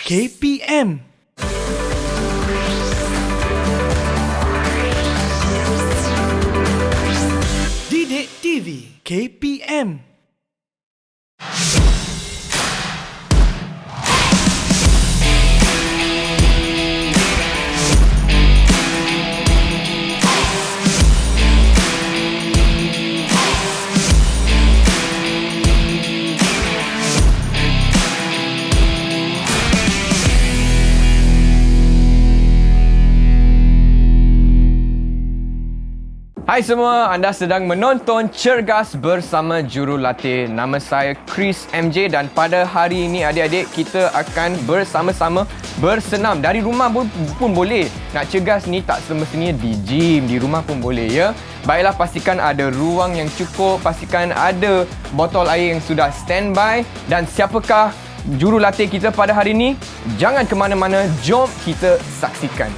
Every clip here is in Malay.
KPM. Didik TV KPM. Hai semua, anda sedang menonton Cergas bersama Jurulatih. Nama saya Chris MJ dan pada hari ini adik-adik kita akan bersama-sama bersenam. Dari rumah pun boleh. Nak cergas ni tak semestinya di gym, di rumah pun boleh ya. Baiklah, pastikan ada ruang yang cukup, pastikan ada botol air yang sudah standby. Dan siapakah jurulatih kita pada hari ini? Jangan ke mana-mana, jom kita saksikan.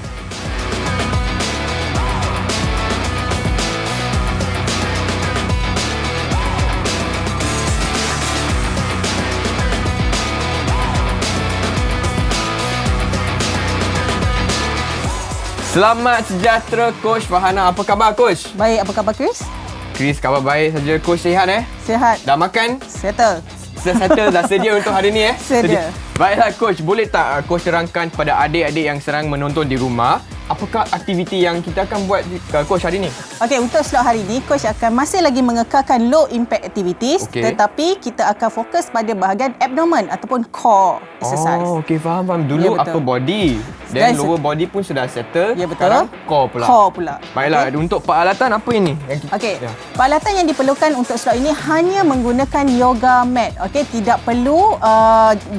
Selamat sejahtera Coach Farhana. Apa khabar Coach? Baik, apa khabar Chris? Chris, khabar baik saja. Coach sihat Sihat. Dah makan? Settle. Settle dah sedia untuk hari ni Sedia. Baiklah Coach, boleh tak Coach terangkan kepada adik-adik yang sedang menonton di rumah apakah aktiviti yang kita akan buat Coach hari ni? Okey, untuk slot hari ini Coach akan masih lagi mengekalkan low impact activities, tetapi kita akan fokus pada bahagian abdomen ataupun core exercise. Oh, okey, faham. Dulu upper body dan lower body pun sudah settle. Ya, betul. Sekarang core pula. Baiklah, untuk peralatan apa ini? Okey. Peralatan yang diperlukan untuk slot ini hanya menggunakan yoga mat. Okey, tidak perlu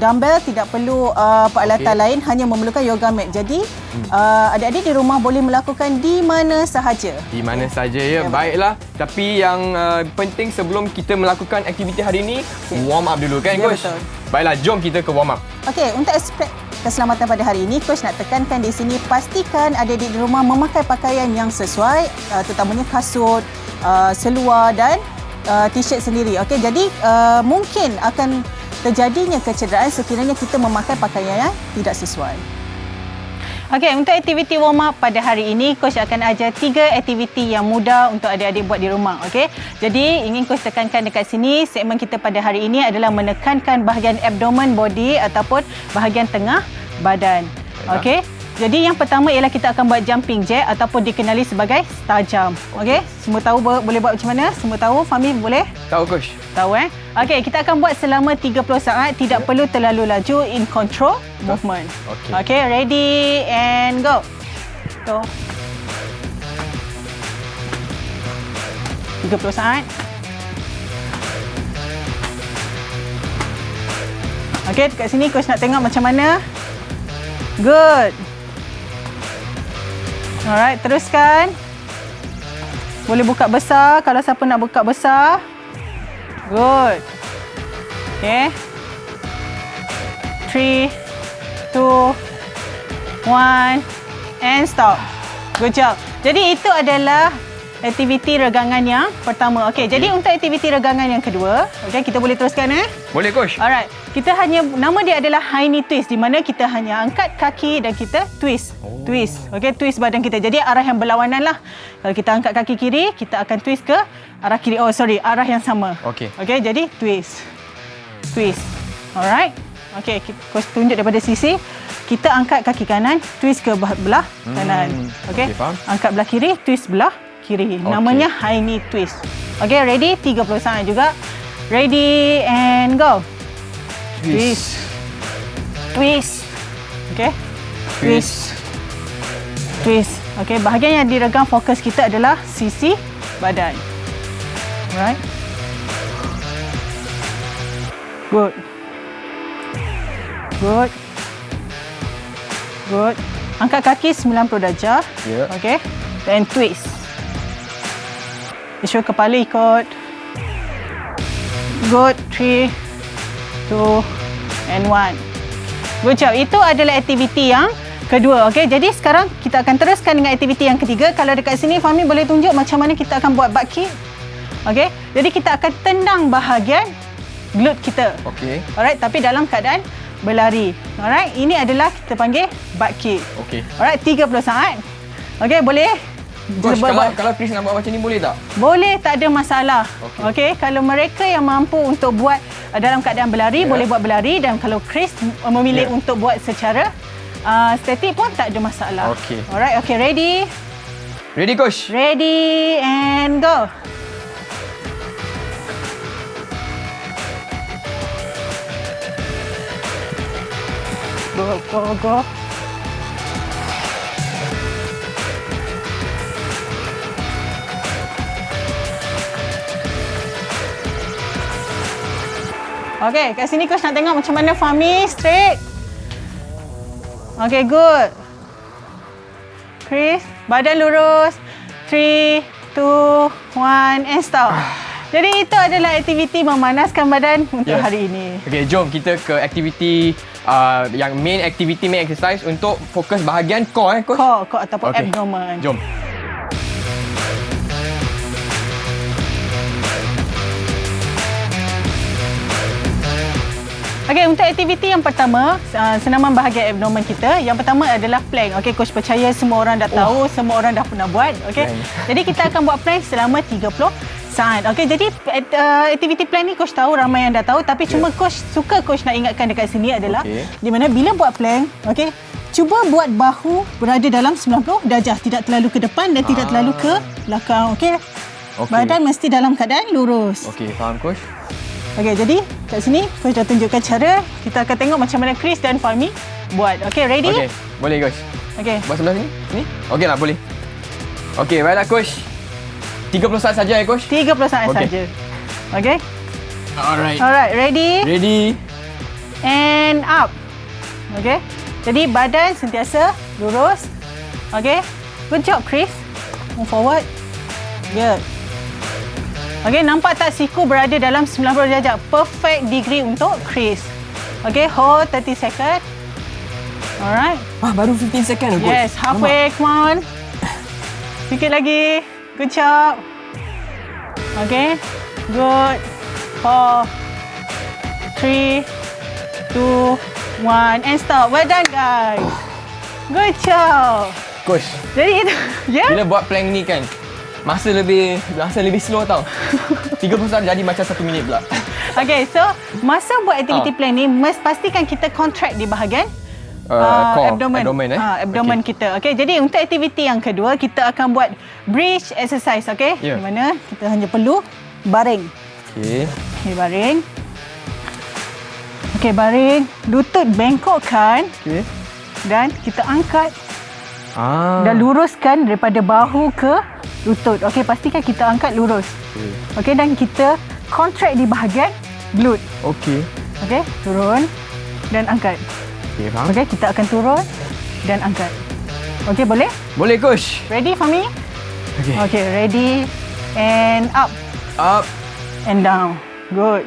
dumbbell, tidak perlu peralatan lain, hanya memerlukan yoga mat. Jadi, adik-adik di rumah boleh melakukan di mana sahaja. Di mana saja ya. Baiklah, tapi yang penting sebelum kita melakukan aktiviti hari ini, warm up dulu kan Coach? Betul. Baiklah, jom kita ke warm up. Okey, untuk aspek keselamatan pada hari ini, Coach nak tekankan di sini, pastikan adik-adik di rumah memakai pakaian yang sesuai, terutamanya kasut, seluar dan t-shirt sendiri. Okey, jadi mungkin akan terjadinya kecederaan sekiranya kita memakai pakaian yang tidak sesuai. Okey, untuk aktiviti warm up pada hari ini, Coach akan ajar 3 aktiviti yang mudah untuk adik-adik buat di rumah. Okey, jadi ingin Coach tekankan dekat sini, segmen kita pada hari ini adalah menekankan bahagian abdomen body ataupun bahagian tengah badan. Okey, jadi yang pertama ialah kita akan buat jumping jack ataupun dikenali sebagai star jump. Okey, semua tahu boleh buat macam mana? Semua tahu? Fahmi boleh? Tahu Coach. Tahu Okey, kita akan buat selama 30 saat, tidak perlu terlalu laju, in control movement. Okey, ready and go. Go. 30 saat. Okey, dekat sini Coach nak tengok macam mana. Good. Alright, teruskan. Boleh buka besar kalau siapa nak buka besar. Good. Okay. 3, 2, 1 and stop. Good job. Jadi itu adalah aktiviti regangan yang pertama. Okey, jadi untuk aktiviti regangan yang kedua, okey, kita boleh teruskan Boleh Coach. Alright. Kita hanya, nama dia adalah high knee twist, di mana kita hanya angkat kaki dan kita twist. Twist. Okey, twist badan kita. Jadi arah yang berlawanan lah. Kalau kita angkat kaki kiri, kita akan twist ke arah kiri. Arah yang sama. Okey, jadi twist. Twist. Alright. Okey, Coach tunjuk daripada sisi. Kita angkat kaki kanan, twist ke belah kanan. Okey. Angkat belah kiri, twist belah kiri. Namanya high knee twist. Okey, ready? 30 saat juga. Ready and go. Twist. Twist. Okey. Twist. Twist. Okey, bahagian yang diregang fokus kita adalah sisi badan. Alright. Good. Good. Good. Angkat kaki 90 darjah. Okey. Dan twist. Isu kepala ikut. Good. 3, 2 and 1. Good job. Itu adalah aktiviti yang kedua. Okey, jadi sekarang kita akan teruskan dengan aktiviti yang ketiga. Kalau dekat sini Fahmi boleh tunjuk macam mana kita akan buat butt kick. Okey, jadi kita akan tendang bahagian glute kita. Okey. Alright, tapi dalam keadaan berlari. Alright, ini adalah kita panggil butt kick. Okey. Alright, 30 saat. Okey, boleh? Coach, Cuba kalau Chris nak buat macam ni boleh tak? boleh, tak ada masalah. Okey. Okey, kalau mereka yang mampu untuk buat dalam keadaan berlari, boleh buat berlari, dan kalau Chris memilih untuk buat secara statik pun tak ada masalah. Okey. Alright, okay, ready? Ready, coach? Ready and go. Go. Okay, kat sini coach nak tengok macam mana Fahmi. Straight. Okay, good. Chris, badan lurus. 3, 2, 1 and stop. Jadi itu adalah aktiviti memanaskan badan untuk hari ini. Okey, jom kita ke aktiviti yang main exercise untuk fokus bahagian core coach. Core ataupun Okey. abdomen. Jom. Okey, untuk aktiviti yang pertama, senaman bahagian abdomen kita. Yang pertama adalah plank. Okey, coach percaya semua orang dah tahu, semua orang dah pernah buat. Okey. Jadi kita akan buat plank selama 30 saat. Okey, jadi aktiviti plank ni coach tahu, ramai yang dah tahu, tapi cuma coach suka coach nak ingatkan dekat sini adalah di mana bila buat plank, okey, cuba buat bahu berada dalam 90 darjah, tidak terlalu ke depan dan tidak terlalu ke belakang. Okey. Badan mesti dalam keadaan lurus. Okey, faham coach? Okey, jadi kat sini coach dah tunjukkan cara. Kita akan tengok macam mana Chris dan Fahmi buat. Okey, ready? Okey, boleh coach. Okey. Buat sebelah sini? Sini? Okey lah, boleh. Okey, baiklah coach. 30 saat saja ya coach. 30 saat saja. Okey. Alright. Alright, ready? Ready. And up. Okey. Jadi badan sentiasa lurus. Okey. Good job Chris. Move forward. Good. Okey, nampak tak siku berada dalam 90 darjah? Perfect degree untuk Chris. Okey, hold 30 second. Alright. Baru 15 second coach. Yes, halfway, come on. Sikit lagi. Good job. Okay, good. 4, 3, 2, 1 and stop. Well done guys. Good job. Coach, Jadi itu, bila buat plank ni kan, masa lebih slow tau. 30 saat jadi macam 1 minit pula. Okay, so masa buat aktiviti plan ni, pastikan kita contract di bahagian core, abdomen. Abdomen kita. Okay, jadi untuk aktiviti yang kedua, kita akan buat bridge exercise. Okay, di mana kita hanya perlu baring. Okay. Okay, baring. Okay, baring. Lutut bengkokkan. Okay. Dan kita angkat. Dan luruskan daripada bahu ke lutut. Okey, pastikan kita angkat lurus. Okey, dan kita contract di bahagian glute. Okey. Okey, turun dan angkat. Okey, faham. Okey, kita akan turun dan angkat. Okey, boleh? Boleh coach. Ready Fahmi? Okey. Okey, ready and up. Up and down. Good.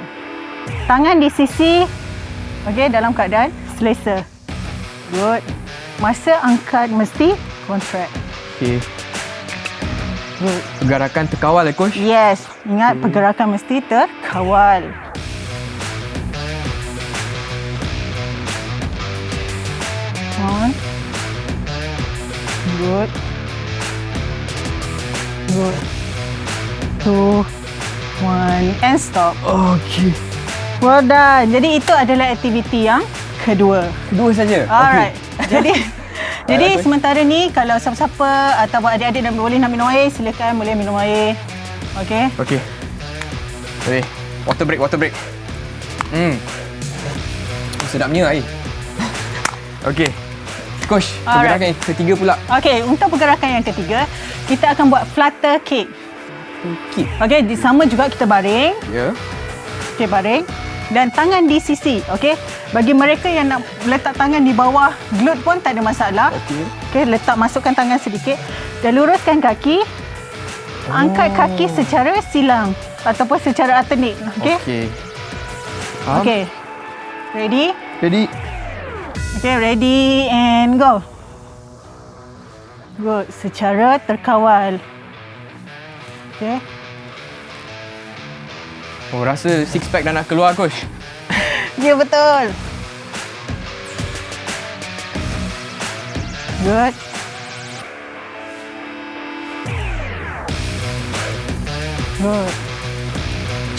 Tangan di sisi. Okey, dalam keadaan selesa. Good. Masa angkat mesti contract. Okey. Good. Pergerakan terkawal coach. Yes. Ingat pergerakan mesti terkawal. On. Good. Good. 2, 1 and stop. Okey. Well done. Jadi itu adalah aktiviti yang kedua. Kedua saja. Alright. Jadi Baiklah, sementara ni kalau siapa-siapa atau adik-adik boleh nak minum air, silakan boleh minum air. Okey. Okey. Boleh. Water break. Sedapnya air. Okey. Coach, pergerakan yang ketiga pula. Okey, untuk pergerakan yang ketiga, kita akan buat flutter kick. Kick. Okey, sama juga kita baring. Ya. Okey, baring. Dan tangan di sisi. Okey. Bagi mereka yang nak letak tangan di bawah glute pun tak ada masalah. Okey. Okey, masukkan tangan sedikit dan luruskan kaki. Angkat kaki secara silang ataupun secara alternatif. Okey. Okey. Okey. Ready? Ready. Okay, ready and go. Good. Secara terkawal. Okay. Oh, rasa six pack dah nak keluar coach. Ya, betul. Good. Good.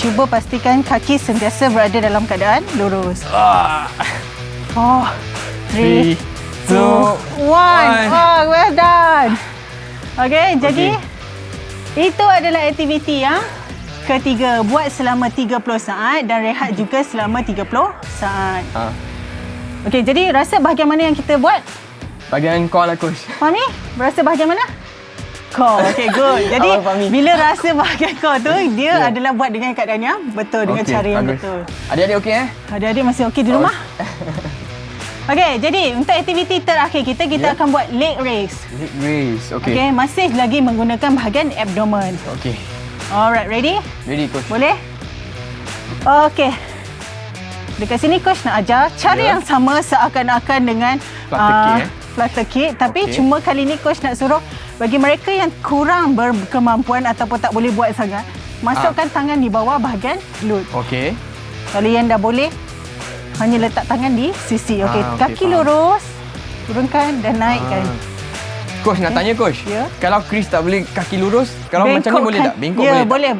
Cuba pastikan kaki sentiasa berada dalam keadaan lurus. 4, 3, 2, 1. Well done. Okay, jadi itu adalah aktiviti yang ketiga. Buat selama 30 saat dan rehat juga selama 30 saat. Okay, jadi rasa bahagian mana yang kita buat? Bahagian core lah, Coach. Fahmi, berasa bahagian mana? Core. Okay, good. Jadi, Abang Fahmi. bila rasa bahagian core tu, dia adalah buat dengan keadaan yang betul, dengan cara yang bagus. betul. Adik-adik okey Adik-adik masih okey di rumah? Okey, jadi untuk aktiviti terakhir kita akan buat leg raise. Leg raise. Okey. Okey, masih lagi menggunakan bahagian abdomen. Okey. Alright, ready? Ready, Coach. Boleh? Okey. Dekat sini coach nak ajar cara yang sama seakan-akan dengan Flutter kick, flutter kick, tapi Okey. cuma kali ni coach nak suruh bagi mereka yang kurang berkemampuan ataupun tak boleh buat sangat, masukkan tangan di bawah bahagian glute. Okey. Kalau yang dah boleh, hanya letak tangan di sisi. Okey, okey, kaki faham. lurus, turunkan dan naikkan. Coach nak tanya, Coach. Ya. Kalau Chris tak boleh kaki lurus, kalau macam ni boleh tak? Bengkok ya, boleh tak? boleh.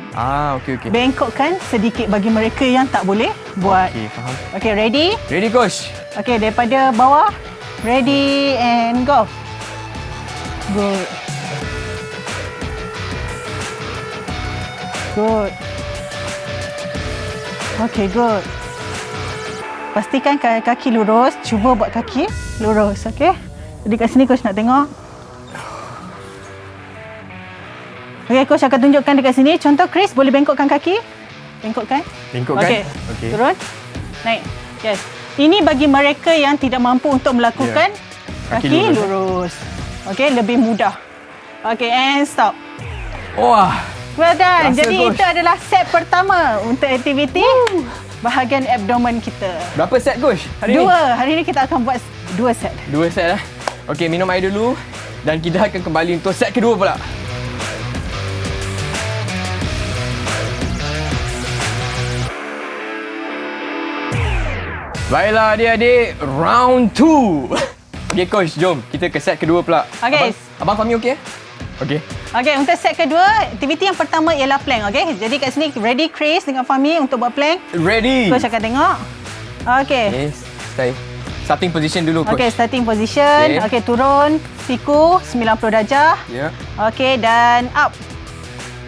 Okey, okey. Bengkokkan sedikit bagi mereka yang tak boleh buat. Okey, faham. Okey, ready? Ready, Coach? Okey, daripada bawah. Ready and go. Good. Good. Okey, good. Pastikan kaki lurus. Cuba buat kaki lurus, okey? Jadi kat sini coach nak tengok. Okey, coach akan tunjukkan dekat sini. Contoh Chris boleh bengkokkan kaki. Bengkokkan. Bengkokkan? Okey. Okey. Turun. Naik. Yes. Ini bagi mereka yang tidak mampu untuk melakukan kaki lurus. Okey, lebih mudah. Okey, and stop. Wah. Well done. Rasa, Jadi coach. itu adalah set pertama untuk aktiviti bahagian abdomen kita. Berapa set, Coach? Hari ni? 2. Hari ini kita akan buat 2 set. 2 set lah. Okey, minum air dulu. Dan kita akan kembali untuk set kedua pula. Baiklah adik-adik, round 2. Okey Coach, jom kita ke set kedua pula. Okey. Abang Fahmi okey? Okey. Okey, untuk set kedua, aktiviti yang pertama ialah plank. Okey, jadi kat sini ready Chris dengan Fahmi untuk buat plank. Ready. Coach akan tengok. Okey. Yes, stay. Starting position dulu Coach. Okey, starting position. Okey. Okey, turun siku 90 darjah. Ya. Okey, dan up.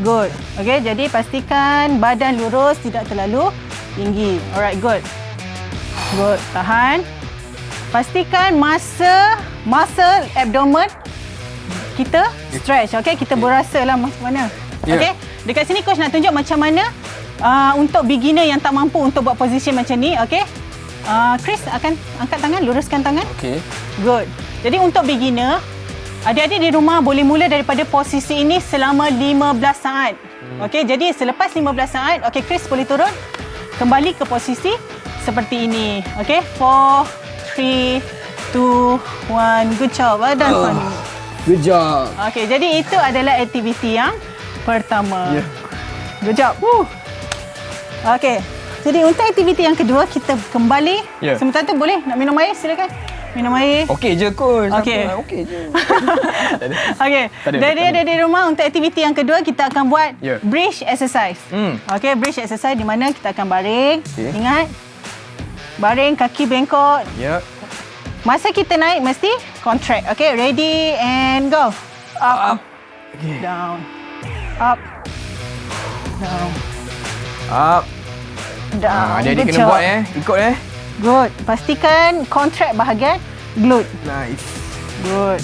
Good. Okey, jadi pastikan badan lurus, tidak terlalu tinggi. Alright, good. Good. Tahan. Pastikan muscle abdomen kita stretch. Okey, kita berasalah mana. Ya. Okey. Dekat sini coach nak tunjuk macam mana untuk beginner yang tak mampu untuk buat position macam ni. Okey. Chris akan angkat tangan, luruskan tangan. Okey. Good. Jadi untuk beginner, adik-adik di rumah boleh mula daripada posisi ini selama 15 saat. Okey, jadi selepas 15 saat, okey Chris boleh turun. Kembali ke posisi seperti ini. Okey, 4, 3, 2, 1. Good job. Well done, Fahmi. Good job. Okey, jadi itu adalah aktiviti yang pertama. Ya. Good job. Okey. Jadi untuk aktiviti yang kedua, kita kembali. Ya. Sementara tu boleh nak minum air, silakan. Minum air. Okey je Coach. Okey. Okey je. Okey. Tak ada, Dari tak ada. ada di rumah untuk aktiviti yang kedua kita akan buat Ya. bridge exercise. Okey, bridge exercise di mana kita akan baring. Okey. Ingat. Baring kaki bengkok. Ya. Masa kita naik mesti contract. Okey, ready and go. Up, Okey. down. Up. Down. Up. Down. Adik-adik Good kena job. buat Ikut Good. Pastikan contract bahagian glute. Nice. Good.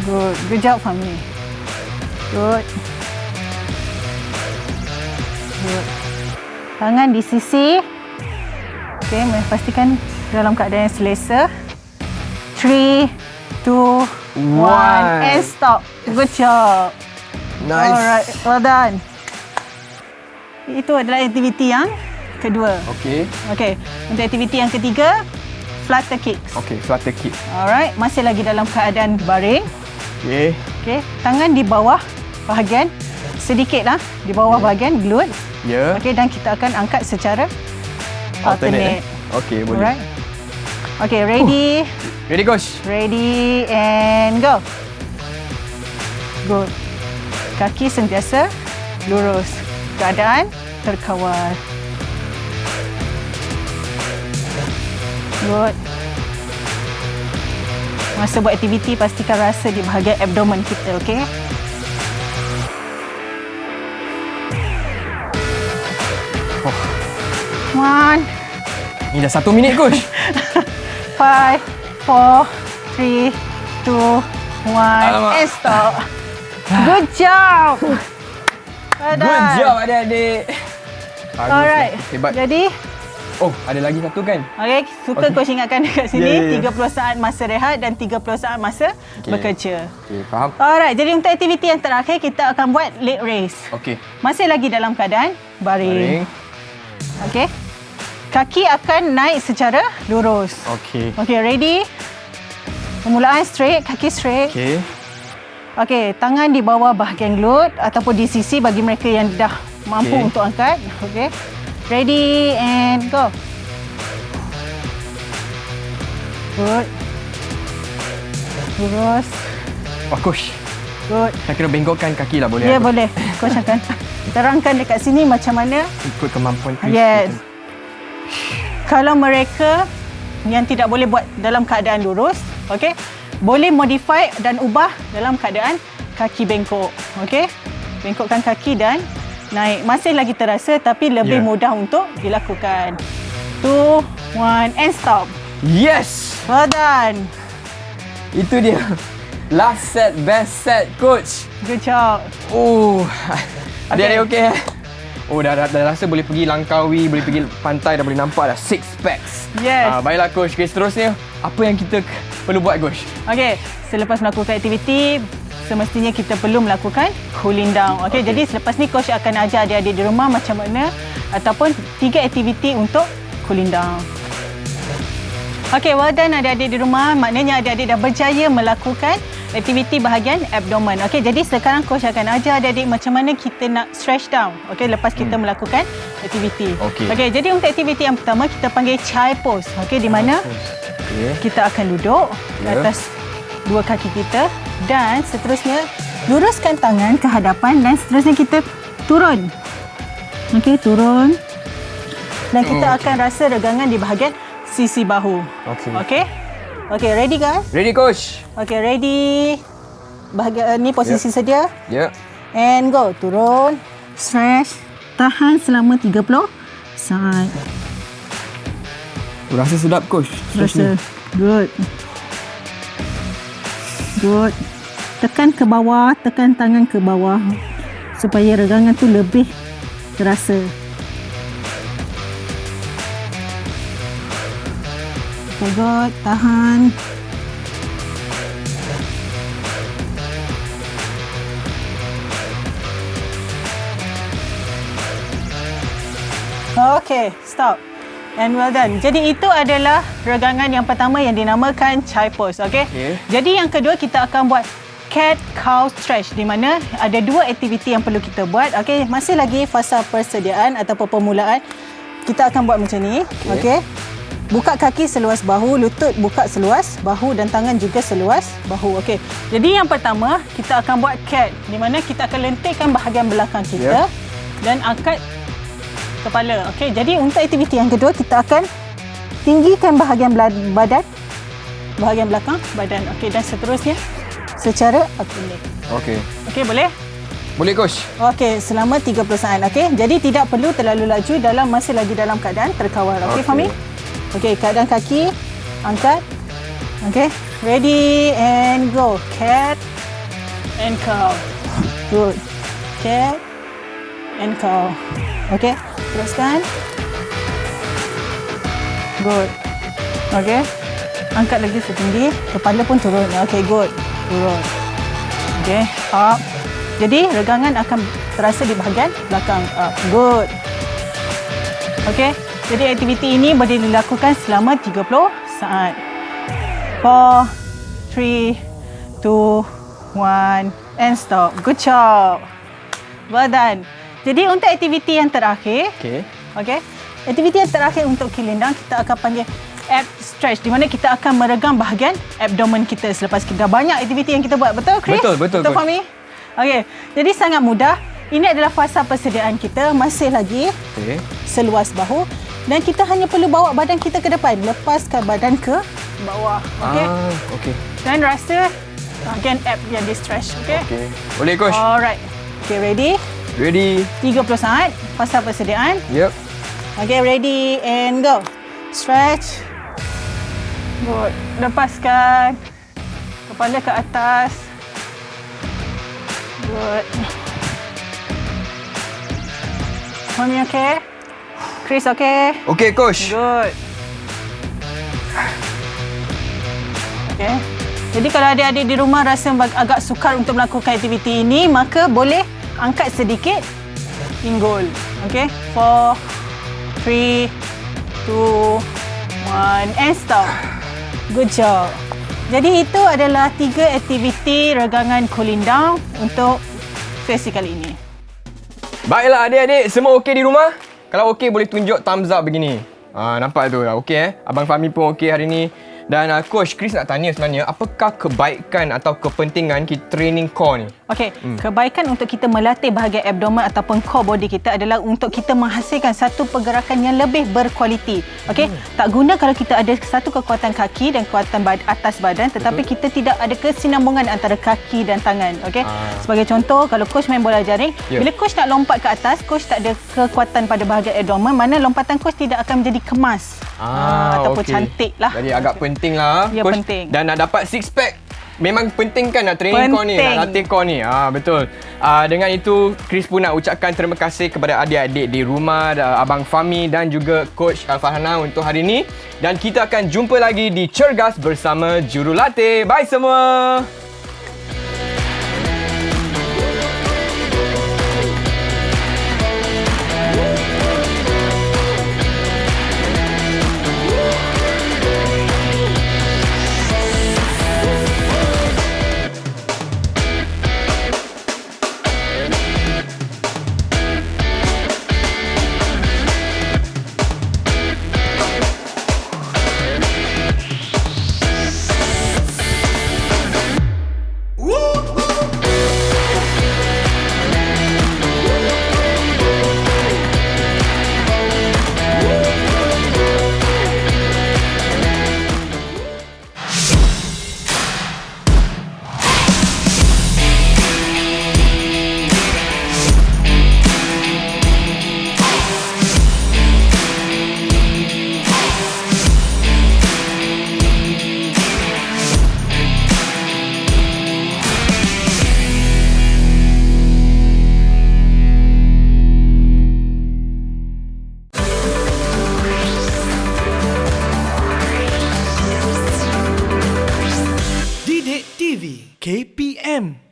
Good. Good job, Fahmi. Good. Good. Tangan di sisi. Okey, pastikan dalam keadaan yang selesa. 3, 2, 1 and stop. Good job. Nice. Alright, well done. Itu adalah aktiviti yang kedua. Okey. Okey, untuk aktiviti yang ketiga, flutter kicks. Okey, flutter kick. Alright, masih lagi dalam keadaan baring. Okey. Okey, tangan di bawah bahagian sedikitlah di bawah bahagian glute. Ya. Okey, dan kita akan angkat secara alternate. Okey, boleh. Alright. Okey, ready Ready coach? Ready and go. Good. Kaki sentiasa lurus. Keadaan terkawal. Good. Masa buat aktiviti, pastikan rasa di bahagian abdomen kita, okey? One, Ni dah 1 minit coach. 5, 4, 3, 2, 1, Alamak. and stop. Good job. Good job adik-adik. Bagus, Alright. Hebat. Jadi, Oh, ada lagi satu kan? okay, suka coach ingatkan dekat sini, Ya, ya, ya. 30 saat masa rehat dan 30 saat masa bekerja. Okey, faham? Alright, jadi untuk aktiviti yang terakhir, kita akan buat leg raise. Okey. Masih lagi dalam keadaan baring. Baring. Okey. Kaki akan naik secara lurus. Okey. Okey, ready? Permulaan straight, kaki straight. Okey. Okey, tangan di bawah bahagian glute ataupun di sisi bagi mereka yang dah mampu Okey. untuk angkat. Okey. Ready and go. Good. Lurus. Oh, coach. Good. Saya kena bengkokkan kaki lah, boleh? Ya, aku? boleh. Coach akan terangkan dekat sini macam mana. Ikut kemampuan Chris. Yes. Kalau mereka yang tidak boleh buat dalam keadaan lurus, okey, boleh modify dan ubah dalam keadaan kaki bengkok, okey? Bengkokkan kaki dan naik. Masih lagi terasa tapi lebih Yeah. mudah untuk dilakukan. 2, 1 and stop. Yes! Well done. Itu dia. Last set, best set, coach. Good job. Oh, adik-adik okey? Oh, dah rasa boleh pergi Langkawi, boleh pergi pantai, dah boleh nampak dah 6 packs. Yes. Baiklah coach, okay, seterusnya apa yang kita perlu buat coach? Okey, selepas melakukan aktiviti, semestinya kita perlu melakukan cooling down. Okey, Okey. jadi selepas ni coach akan ajar adik-adik di rumah macam mana ataupun 3 aktiviti untuk cooling down. Okey, well done adik-adik di rumah. Maknanya adik-adik dah berjaya melakukan aktiviti bahagian abdomen. Okey, jadi sekarang coach akan ajar adik-adik macam mana kita nak stretch down. Okey, lepas kita melakukan aktiviti. Okey. Okey, jadi untuk aktiviti yang pertama kita panggil chai pose. Okey, di mana Okey. kita akan duduk di Ya. atas dua kaki kita dan seterusnya luruskan tangan ke hadapan dan seterusnya kita turun. Okey, turun. Dan kita akan rasa regangan di bahagian sisi bahu. Okey. Okey? Okey, ready guys? Ready coach? Okey, ready. Bahagian ni posisi sedia. Ya. And go. Turun. Stretch. Tahan selama 30 saat. Rasa sedap coach. Rasa good. Good. Tekan ke bawah, tekan tangan ke bawah supaya regangan tu lebih terasa. Okay, good. Tahan. Okay, stop. And well done. Jadi itu adalah regangan yang pertama yang dinamakan chai pose. Okay? Okey. Jadi yang kedua kita akan buat cat cow stretch di mana ada 2 aktiviti yang perlu kita buat. Okay? Masih lagi fasa persediaan ataupun permulaan. Kita akan buat macam ni. Okay? Buka kaki seluas bahu, lutut buka seluas bahu dan tangan juga seluas bahu. Okey. Jadi yang pertama kita akan buat cat di mana kita akan lentikkan bahagian belakang kita dan angkat kepala. Okey, jadi untuk aktiviti yang kedua kita akan tinggikan bahagian badan, bahagian belakang badan. Okey, dan seterusnya secara alternatif. Okey. Okey, boleh? Boleh coach? Okey, selama 30 saat. Okey, jadi tidak perlu terlalu laju dalam masih lagi dalam keadaan terkawal. Okey, Fahmi? Okey, keadaan kaki angkat. Okey, ready and go. Cat and cow. Good. Cat and cow. Okey, teruskan. Good. Okey. Angkat lagi setinggi, kepala pun turun. Okey, good. Turun. Okey, up. Jadi regangan akan terasa di bahagian belakang. Up. Good. Okey. Jadi aktiviti ini boleh dilakukan selama 30 saat. 4, 3, 2, 1 and stop. Good job. Well done. Jadi untuk aktiviti yang terakhir, Okey. okey. Aktiviti yang terakhir untuk cooling down kita akan panggil ab stretch di mana kita akan meregang bahagian abdomen kita selepas kita dah banyak aktiviti yang kita buat. Betul, Chris? Betul, Betul, Fahmi? Okey. Jadi sangat mudah. Ini adalah fasa persediaan kita. Masih lagi Okey. seluas bahu. Dan kita hanya perlu bawa badan kita ke depan. Lepaskan badan ke bawah. Okey. Okey. Dan rasa bahagian ab yang di stretch. Okey. Okey. Boleh, coach. Alright. Okay, ready? Ready. 30 saat. Fasa persediaan. Yep. Okay, ready and go. Stretch. Good. Lepaskan. Kepala ke atas. Good. Mami okay? Chris okay? Okey, coach. Good. Okay. Jadi kalau adik-adik di rumah rasa agak sukar untuk melakukan aktiviti ini, maka boleh angkat sedikit. Pinggul. Okay. 4, 3, 2, 1 and stop. Good job. Jadi itu adalah 3 aktiviti regangan cooling down untuk sesi kali ini. Baiklah adik-adik, semua okey di rumah? Kalau okey boleh tunjuk thumbs up begini. Nampak tu okey Abang Fahmi pun okey hari ni. Dan Coach Chris nak tanya sebenarnya, apakah kebaikan atau kepentingan kita training core ni? Okey, kebaikan untuk kita melatih bahagian abdomen ataupun core body kita adalah untuk kita menghasilkan satu pergerakan yang lebih berkualiti. Okey, tak guna kalau kita ada satu kekuatan kaki dan kekuatan atas badan tetapi kita tidak ada kesinambungan antara kaki dan tangan. Okey. Sebagai contoh, kalau coach main bola jaring, bila coach nak lompat ke atas, coach tak ada kekuatan pada bahagian abdomen, mana lompatan coach tidak akan menjadi kemas. Ataupun cantik lah. Jadi agak penting lah, ya, coach. penting. Dan nak dapat six pack memang penting kan nak training core ni, nak latih core ni. Betul. Dengan itu, Chris pun nak ucapkan terima kasih kepada adik-adik di rumah, Abang Fahmi dan juga Coach Farhana untuk hari ini. Dan kita akan jumpa lagi di Cergas bersama Jurulatih. Bye semua.